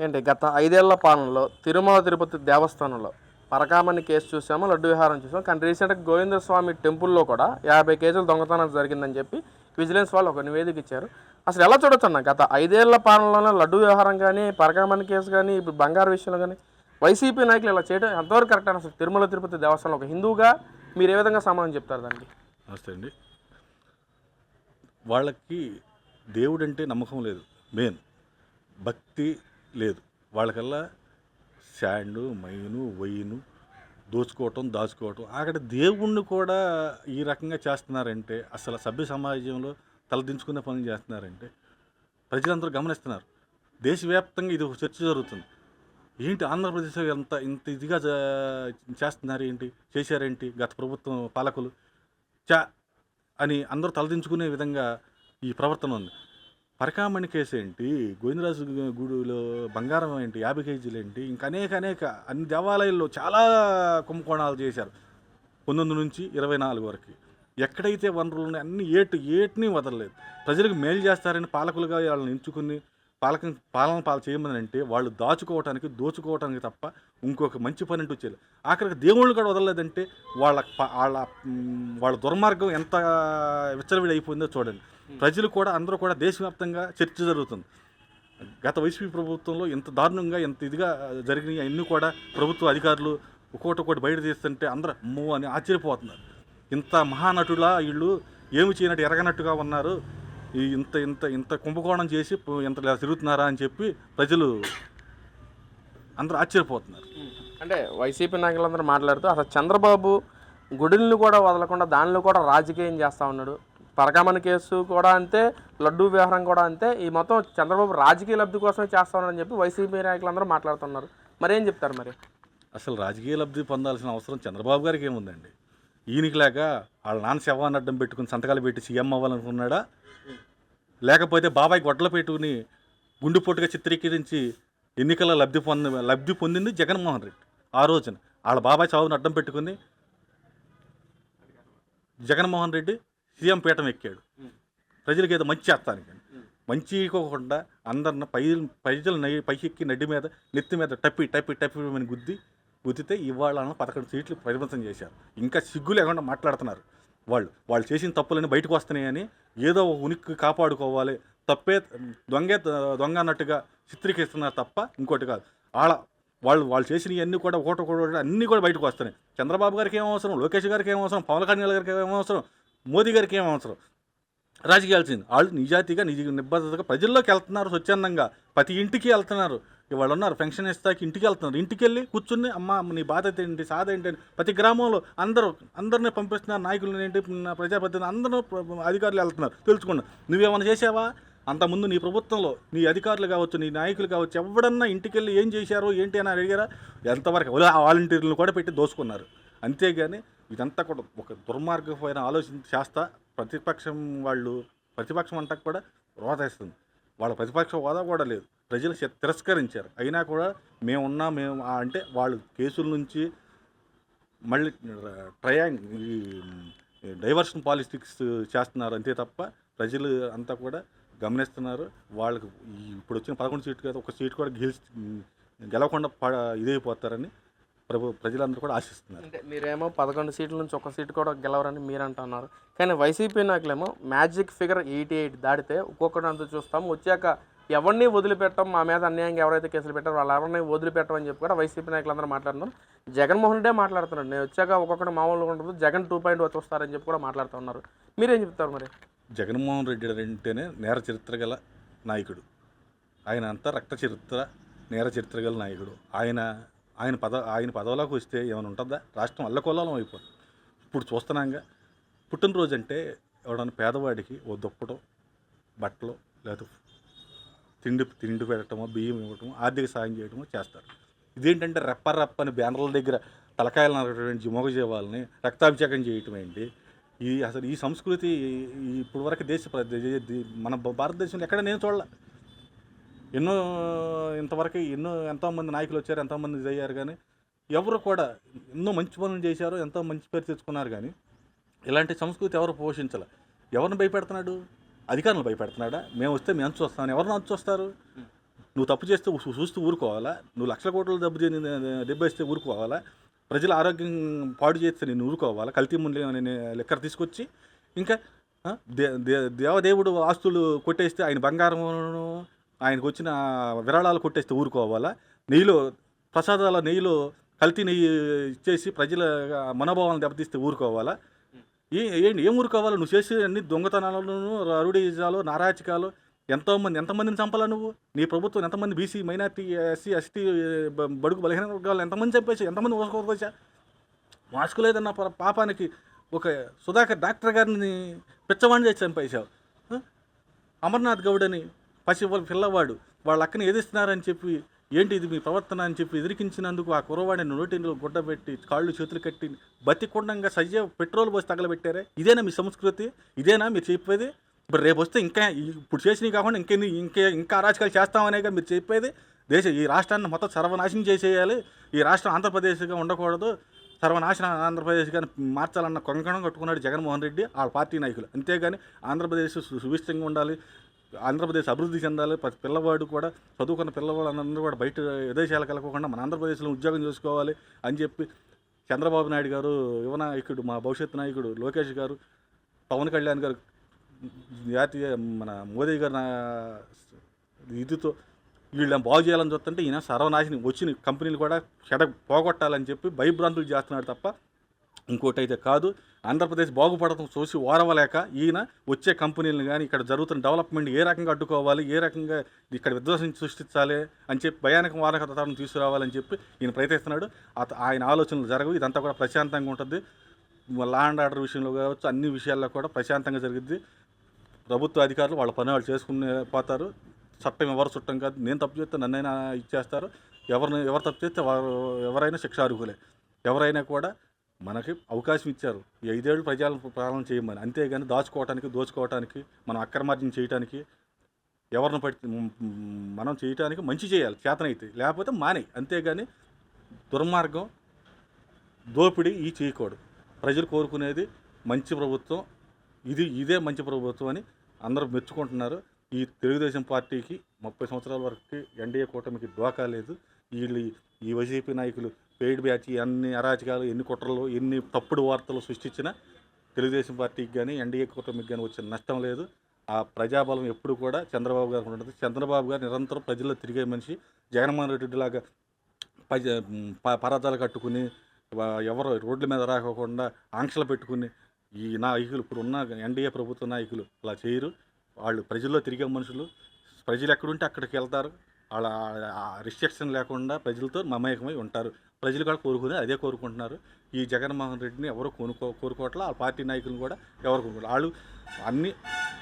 ఏంటి గత 5 ఏళ్ల పాలనలో తిరుమల తిరుపతి దేవస్థానంలో పరకామణి కేసు చూసాము, లడ్డు విహారం చూసాము. కానీ రీసెంట్గా గోవిందస్వామి టెంపుల్లో కూడా 50 కేజీల దొంగతనం జరిగిందని చెప్పి విజిలెన్స్ వాళ్ళు ఒక నివేదిక ఇచ్చారు. అసలు ఎలా చూడొచ్చన్న గత 5 ఏళ్ల పాలనలోనే లడ్డు వ్యవహారం కానీ, పరకామణి కేసు కానీ, ఇప్పుడు బంగారు విషయంలో కానీ వైసీపీ నాయకులు ఇలా చేయడం ఎంతవరకు కరెక్ట్ అని అసలు తిరుమల తిరుపతి దేవస్థానంలో ఒక హిందువుగా మీరు ఏ విధంగా సమాధానం చెప్తారు దానికి? నమస్తే అండి. వాళ్ళకి దేవుడంటే నమ్మకం లేదు, మెయిన్ భక్తి లేదు. వాళ్ళకల్లా శాండు మైను వైను దోచుకోవటం దాచుకోవటం, అక్కడ దేవుణ్ణి కూడా ఈ రకంగా చేస్తున్నారంటే, అసలు సభ్య సమాజంలో తలదించుకునే పనులు చేస్తున్నారంటే ప్రజలందరూ గమనిస్తున్నారు. దేశవ్యాప్తంగా ఇది ఒక చర్చ జరుగుతుంది. ఏంటి ఆంధ్రప్రదేశ్లో ఇంత ఇదిగా చేస్తున్నారు, ఏంటి చేశారేంటి గత ప్రభుత్వం పాలకులు చా అని అందరూ తలదించుకునే విధంగా ఈ ప్రవర్తన ఉంది. పరకామణి కేసు ఏంటి, గోవిందరాజు గుడిలో బంగారం ఏంటి, 50 కేజీలు ఏంటి, ఇంకా అనేక అన్ని దేవాలయాల్లో చాలా కుంభకోణాలు చేశారు. 19 నుంచి 24 వరకు ఎక్కడైతే వనరులు ఉన్నాయి అన్ని ఏటిని వదలలేదు. ప్రజలకు మేలు చేస్తారని పాలకులుగా వాళ్ళని ఎంచుకుని పాలన చేయమని అంటే వాళ్ళు దాచుకోవటానికి దోచుకోవటానికి తప్ప ఇంకొక మంచి పని అంటూ చేయలేదు. ఆఖరికి దేవుళ్ళు కూడా వదలలేదంటే వాళ్ళ దుర్మార్గం ఎంత విచ్చలవిడి అయిపోయిందో చూడండి. ప్రజలు కూడా అందరూ కూడా దేశవ్యాప్తంగా చర్చ జరుగుతుంది. గత వైసీపీ ప్రభుత్వంలో ఎంత దారుణంగా ఎంత ఇదిగా జరిగినాయి అన్నీ కూడా ప్రభుత్వ అధికారులు ఒక్కొక్కటి బయట తీస్తుంటే అందరూ అమ్మో అని ఆశ్చర్యపోతున్నారు. ఇంత మహానటులా వీళ్ళు ఏమి చేయనట్టు ఎరగనట్టుగా ఉన్నారు, ఇంత ఇంత ఇంత కుంభకోణం చేసి ఇంత తిరుగుతున్నారా అని చెప్పి ప్రజలు అందరూ ఆశ్చర్యపోతున్నారు. అంటే వైసీపీ నాయకులందరూ మాట్లాడుతూ అసలు చంద్రబాబు గుడుల్ని కూడా వదలకుండా దానిలో కూడా రాజకీయం చేస్తూ ఉన్నాడు. పరకామణి కేసు కూడా అంతే, లడ్డూ వ్యవహారం కూడా అంతే. ఈ మొత్తం చంద్రబాబు రాజకీయ లబ్ధి కోసమే చేస్తా ఉన్నారని చెప్పి వైసీపీ నాయకులందరూ మాట్లాడుతున్నారు. మరేం చెప్తారు మరి? అసలు రాజకీయ లబ్ధి పొందాల్సిన అవసరం చంద్రబాబు గారికి ఏముందండి? ఈయనకి లేక వాళ్ళ నాన్న శవాన్ని అడ్డం పెట్టుకుని సంతకాలు పెట్టి సీఎం అవ్వాలనుకున్నాడా, లేకపోతే బాబాయ్ గొడ్డలు పెట్టుకుని గుండెపోటుగా చిత్రీకరించి ఎన్నికల లబ్ధి పొందింది జగన్మోహన్ రెడ్డి. ఆ రోజున వాళ్ళ బాబాయ్ చావును అడ్డం పెట్టుకుని జగన్మోహన్ రెడ్డి సీఎం పీఠం ఎక్కాడు. ప్రజలకి ఏదో మంచి చేస్తానికి మంచికోకుండా అందరిని ప్రజలు పైకెక్కి నెత్తి మీద టప్పి అని గుద్దితే ఇవాళ 11 సీట్లు పరిమితం చేశారు. ఇంకా సిగ్గు లేకుండా మాట్లాడుతున్నారు. వాళ్ళు చేసిన తప్పులని బయటకు వస్తున్నాయని ఏదో ఉనికి కాపాడుకోవాలి, దొంగ అన్నట్టుగా చిత్రీకరిస్తున్నారు తప్ప ఇంకోటి కాదు. వాళ్ళు చేసినవి అన్నీ కూడా ఒకటి అన్నీ కూడా బయటకు వస్తున్నాయి. చంద్రబాబు గారికి ఏం అవసరం, లోకేష్ గారికి ఏం అవసరం, పవన్ కళ్యాణ్ గారికి ఏం అవసరం, మోదీ గారికి ఏం అవసరం? రాజకీయాల్సింది వాళ్ళు నిజాయితీగా నిబద్ధతగా ప్రజల్లోకి వెళ్తున్నారు. స్వచ్ఛందంగా ప్రతి ఇంటికి వెళ్తున్నారు. ఇవాళ ఉన్నారు పెన్షన్ ఇస్తాకి ఇంటికి వెళ్తున్నారు. ఇంటికి వెళ్ళి కూర్చుని అమ్మ నీ బాధ్యత ఏంటి, సాధ ఏంటి అని ప్రతి గ్రామంలో అందరినీ పంపిస్తున్నారు. నాయకులు ఏంటి, ప్రజాప్రతినిధులు అందరూ అధికారులు వెళ్తున్నారు తెలుసుకున్నారు. నువ్వేమైనా చేసావా? అంతకుముందు నీ ప్రభుత్వంలో నీ అధికారులు కావచ్చు, నీ నాయకులు కావచ్చు, ఎవడన్నా ఇంటికి వెళ్ళి ఏం చేశారో ఏంటి అని అడిగారా? ఎంతవరకు వాలంటీర్లను కూడా పెట్టి దోసుకున్నారు. అంతేగాని ఇదంతా కూడా ఒక దుర్మార్గమైన ఆలోచన చేస్తా ప్రతిపక్షం అంతా కూడా రోధేస్తుంది. వాళ్ళ ప్రతిపక్ష హోదా కూడా లేదు. ప్రజలు తిరస్కరించారు. అయినా కూడా మేము అంటే వాళ్ళు కేసుల నుంచి మళ్ళీ డైవర్షన్ పాలిటిక్స్ చేస్తున్నారు అంతే తప్ప ప్రజలు అంతా కూడా గమనిస్తున్నారు. వాళ్ళకు ఇప్పుడు వచ్చిన 11 సీట్లు కదా, ఒక సీటు కూడా గెలవకుండా ఇదైపోతారని ప్రజలందరూ కూడా ఆశిస్తున్నారు. అంటే మీరేమో 11 సీట్ల నుంచి ఒక సీటు కూడా గెలవరని మీరు అంటున్నారు. కానీ వైసీపీ నాయకులేమో మ్యాజిక్ ఫిగర్ 88 దాటితే ఒక్కొక్కటి అంతా చూస్తాము, వచ్చాక ఎవరిని వదిలిపెట్టం, మా మీద అన్యాయంగా ఎవరైతే కేసులు పెట్టారో వాళ్ళు ఎవరిని వదిలిపెట్టమని చెప్పి కూడా వైసీపీ నాయకులందరూ మాట్లాడుతున్నారు. జగన్మోహన్ రెడ్డే మాట్లాడుతున్నాడు, నేను వచ్చాక ఒక్కొక్కటి మామూలుగా ఉంటుంది, జగన్ 2.0 వస్తారని చెప్పి కూడా మాట్లాడుతున్నారు. మీరేం చెప్తారు మరి? జగన్మోహన్ రెడ్డి అంటేనే నేర చరిత్ర గల నాయకుడు. ఆయన అంతా రక్త చరిత్ర, నేర చరిత్ర గల నాయకుడు. ఆయన పదవిలోకి వస్తే ఏమైనా ఉంటుందా? రాష్ట్రం అల్లకొల్లాలం అయిపోతుంది. ఇప్పుడు చూస్తున్నాగా పుట్టినరోజు అంటే ఎవడన్నా పేదవాడికి ఓ దుప్పటం, బట్టలు, లేదా తిండి పెట్టడమో, బియ్యం ఇవ్వటమో, ఆర్థిక సాయం చేయడమో చేస్తారు. ఇదేంటంటే రెప్పని బ్యానర్ల దగ్గర తలకాయలు నరకటువంటి మోగజీవాలని రక్తాభిషేకం చేయటం ఏంటి? అసలు ఈ సంస్కృతి ఇప్పుడు వరకు మన భారతదేశంలో ఎక్కడ నేను చూడాల. ఎంతోమంది నాయకులు వచ్చారు, ఎంతోమంది ఇది అయ్యారు, కానీ ఎవరు కూడా ఎన్నో మంచి పనులు చేశారు, ఎంతో మంచి పేరు తెచ్చుకున్నారు. కానీ ఇలాంటి సంస్కృతి ఎవరు పోషించాల? ఎవరిని భయపెడుతున్నాడు? అధికారులను భయపెడుతున్నాడా? మేము వస్తే మేము అంచు వస్తామని ఎవరిని అంచు వస్తారు? నువ్వు తప్పు చేస్తే చూస్తూ ఊరుకోవాలా? నువ్వు లక్షల కోట్లు దెబ్బేస్తే ఊరుకోవాలా? ప్రజల ఆరోగ్యం పాడు చేస్తే నేను ఊరుకోవాలా? కల్తీ ముందు లెక్కర తీసుకొచ్చి ఇంకా దేవదేవుడు ఆస్తులు కొట్టేస్తే ఆయన బంగారం ఆయనకు వచ్చిన విరాళాలు కొట్టేస్తే ఊరుకోవాలా? ప్రసాదాల నెయ్యిలో కల్తీ నెయ్యి ఇచ్చేసి ప్రజల మనోభావాలను దెబ్బతీస్తే ఊరుకోవాలా? ఏంటి ఏం ఊరుకోవాలా? నువ్వు చేసే అన్ని దొంగతనాలను, రౌడీజాలు, నారాచకాలు, ఎంతమందిని చంపాలా నువ్వు? నీ ప్రభుత్వం ఎంతమంది బీసీ, మైనార్టీ, ఎస్సీ, ఎస్టీ, బడుగు బలహీన వర్గాలు ఎంతమంది చంపేసా? ఎంతమంది ఊరుకోవచ్చా? మాస్కు లేదన్న పాపానికి ఒక సుధాకర్ డాక్టర్ గారిని పిచ్చవాణి చేసి చంపేశావు. అమర్నాథ్ గౌడ్ అని పిల్లవాడు వాళ్ళ అక్కని ఎదిస్తున్నారని చెప్పి ఏంటి ఇది మీ ప్రవర్తన అని చెప్పి ఎదిరికించినందుకు ఆ కుర్రవాడిని నోటిలో గుడ్డ పెట్టి కాళ్ళు చేతులు కట్టి బతికుండంగా సజ్జ పెట్రోల్ పోసి తగలబెట్టారే. ఇదేనా మీ సంస్కృతి? ఇదేనా మీరు చెప్పేది? ఇప్పుడు రేపు వస్తే ఇంకా ఇప్పుడు చేసినవి కాకుండా ఇంకా అరాచకాలు చేస్తామనేగా మీరు చెప్పేది? ఈ రాష్ట్రాన్ని మొత్తం సర్వనాశనం చేసేయాలి, ఈ రాష్ట్రం ఆంధ్రప్రదేశ్గా ఉండకూడదు, సర్వనాశనం ఆంధ్రప్రదేశ్గా మార్చాలన్న కొంకణం కట్టుకున్నాడు జగన్మోహన్ రెడ్డి వాళ్ళ పార్టీ నాయకులు. అంతేగాని ఆంధ్రప్రదేశ్ సువిష్టంగా ఉండాలి, ఆంధ్రప్రదేశ్ అభివృద్ధి చెందాలి, ప్రతి పిల్లవాడు కూడా చదువుకున్న పిల్లవాళ్ళందరూ కూడా బయట విదేశాలకు వెళ్ళకోకుండా మన ఆంధ్రప్రదేశ్లో ఉద్యోగం చేసుకోవాలి అని చెప్పి చంద్రబాబు నాయుడు గారు, యువ నాయకుడు, మా భవిష్యత్ నాయకుడు లోకేష్ గారు, పవన్ కళ్యాణ్ గారు, జాతీయ మన మోదీ గారి ఇదితో వీళ్ళని బాగు చేయాలని చూస్తుంటే ఈయన సర్వనాశనం వచ్చిన కంపెనీలు కూడా పోగొట్టాలని చెప్పి భయభ్రాంతులు చేస్తున్నాడు తప్ప ఇంకోటి అయితే కాదు. ఆంధ్రప్రదేశ్ బాగుపడటం చూసి ఓరవలేక ఈయన వచ్చే కంపెనీలను కానీ ఇక్కడ జరుగుతున్న డెవలప్మెంట్ ఏ రకంగా అడ్డుకోవాలి, ఏ రకంగా ఇక్కడ విధ్వంసం సృష్టించాలి అని చెప్పి భయానక వారకతను తీసుకురావాలని చెప్పి ఈయన ప్రయత్నిస్తున్నాడు. ఆయన ఆలోచనలు జరగవు. ఇదంతా కూడా ప్రశాంతంగా ఉంటుంది. లా అండ్ ఆర్డర్ విషయంలో కావచ్చు, అన్ని విషయాల్లో కూడా ప్రశాంతంగా జరిగిద్ది. ప్రభుత్వ అధికారులు వాళ్ళ పని వాళ్ళు చేసుకుని పోతారు. చట్టం ఎవరు చుట్టం కాదు. నేను తప్పు చేస్తే నన్నైనా ఇచ్చేస్తారు. ఎవరు తప్పు చేస్తే ఎవరైనా శిక్షార్హులే. ఎవరైనా కూడా మనకి అవకాశం ఇచ్చారు ఈ 5 ఏళ్ళు పాలన చేయమని. అంతేగాని దోచుకోవటానికి మనం అక్రమార్జన చేయడానికి ఎవరిని మనం చేయటానికి మంచి చేయాలి చేతనైతే, లేకపోతే మానేయి. అంతేగాని దుర్మార్గం, దోపిడీ చేయకూడదు. ప్రజలు కోరుకునేది మంచి ప్రభుత్వం. ఇదే మంచి ప్రభుత్వం అని అందరూ మెచ్చుకుంటున్నారు. ఈ తెలుగుదేశం పార్టీకి 30 సంవత్సరాల వరకు ఎన్డీఏ కూటమికి డోకా లేదు. ఈ వైసీపీ నాయకులు పెయిడ్ బ్యాచ్ అన్ని అరాచకాలు, ఎన్ని కుట్రలు, ఎన్ని తప్పుడు వార్తలు సృష్టించినా తెలుగుదేశం పార్టీకి కానీ ఎన్డీఏ కూటమికి కానీ వచ్చిన నష్టం లేదు. ఆ ప్రజాబలం ఎప్పుడు కూడా చంద్రబాబు గారికి ఉంటుంది. చంద్రబాబు గారు నిరంతరం ప్రజల్లో తిరిగే మనిషి. జగన్మోహన్ రెడ్డి లాగా పరదాలు కట్టుకుని ఎవరు రోడ్ల మీద రాకోకుండా ఆంక్షలు పెట్టుకుని ఈ నాయకులు ఇప్పుడు ఉన్న ఎన్డీఏ ప్రభుత్వ నాయకులు అలా చేయరు. వాళ్ళు ప్రజల్లో తిరిగే మనుషులు. ప్రజలు ఎక్కడుంటే అక్కడికి వెళ్తారు. వాళ్ళ రిస్ట్రిక్షన్ లేకుండా ప్రజలతో మమేకమై ఉంటారు. ప్రజలు కూడా అదే కోరుకుంటున్నారు. ఈ జగన్మోహన్ రెడ్డిని ఎవరు కోరుకోవట్లా. ఆ పార్టీ నాయకులను కూడా ఎవరు కోరుకోవట్లేదు. వాళ్ళు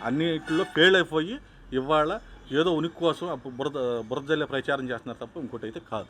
అన్నిట్లో ఫెయిల్ అయిపోయి ఇవాళ ఏదో ఉనికి కోసం బురద జల్లే ప్రచారం చేస్తున్నారు తప్ప ఇంకోటి అయితే కాదు.